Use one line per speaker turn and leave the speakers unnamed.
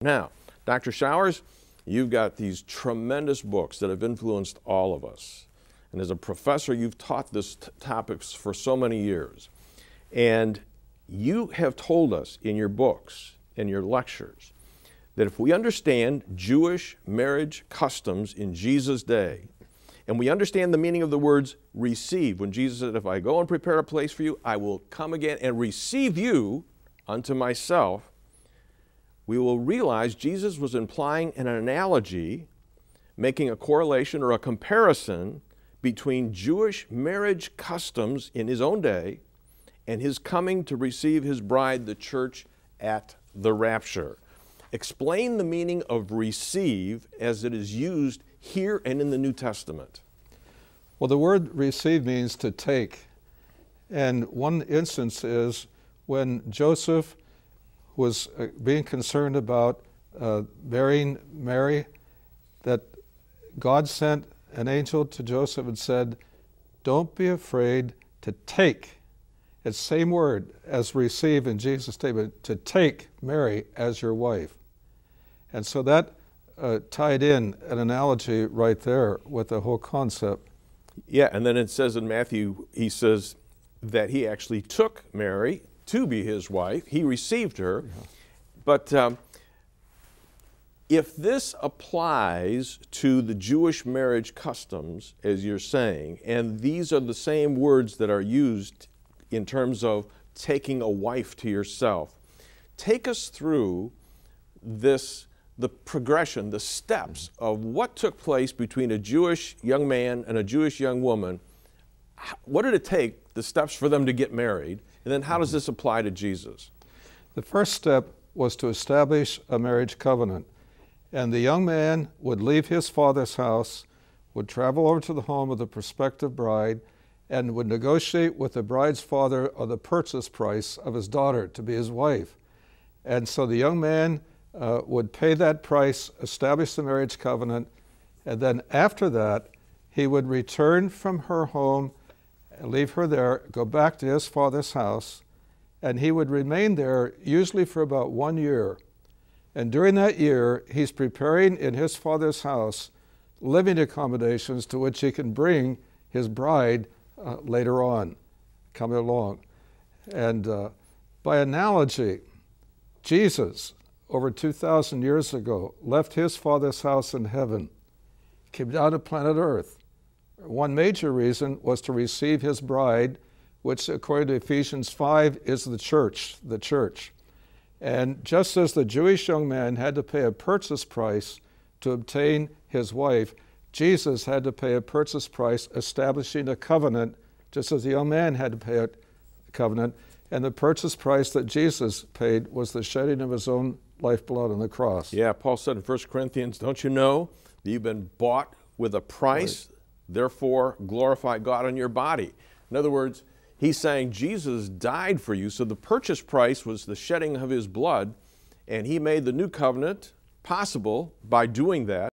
Now, Dr. Showers, you've got these tremendous books that have influenced all of us. And as a professor, you've taught this topics for so many years. And you have told us in your books and your lectures that if we understand Jewish marriage customs in Jesus' day, and we understand the meaning of the words receive, when Jesus said, if I go and prepare a place for you, I will come again and receive you unto myself, we will realize Jesus was implying an analogy, making a correlation or a comparison between Jewish marriage customs in his own day and his coming to receive his bride, the church, at the rapture. Explain the meaning of receive as it is used here and in the New Testament.
Well, the word receive means to take. And one instance is when Joseph was being concerned about marrying Mary, that God sent an angel to Joseph and said, don't be afraid to take. It's the same word as receive in Jesus' statement, to take Mary as your wife. And so that tied in an analogy right there with the whole concept.
Yeah, and then it says in Matthew, he says that he actually took Mary to be his wife. He received her. Yeah. But if this applies to the Jewish marriage customs, as you're saying, and these are the same words that are used in terms of taking a wife to yourself, take us through this, the progression, the steps of what took place between a Jewish young man and a Jewish young woman. What did it take, the steps for them to get married, and then how does this apply to Jesus?
The first step was to establish a marriage covenant. And the young man would leave his father's house, would travel over to the home of the prospective bride, and would negotiate with the bride's father on the purchase price of his daughter to be his wife. And so the young man would pay that price, establish the marriage covenant, and then after that, he would return from her home, leave her there, go back to his father's house, and he would remain there usually for about 1 year. And during that year, he's preparing in his father's house living accommodations to which he can bring his bride later on, coming along. And by analogy, Jesus, over 2,000 years ago, left his father's house in heaven, came down to planet Earth. One major reason was to receive his bride, which according to Ephesians 5 is the church, And just as the Jewish young man had to pay a purchase price to obtain his wife, Jesus had to pay a purchase price establishing a covenant, just as the young man had to pay a covenant. And the purchase price that Jesus paid was the shedding of his own lifeblood on the cross.
Yeah, Paul said in 1 Corinthians, don't you know that you've been bought with a price? Right. Therefore, glorify God on your body. In other words, he's saying Jesus died for you, so the purchase price was the shedding of his blood, and he made the new covenant possible by doing that.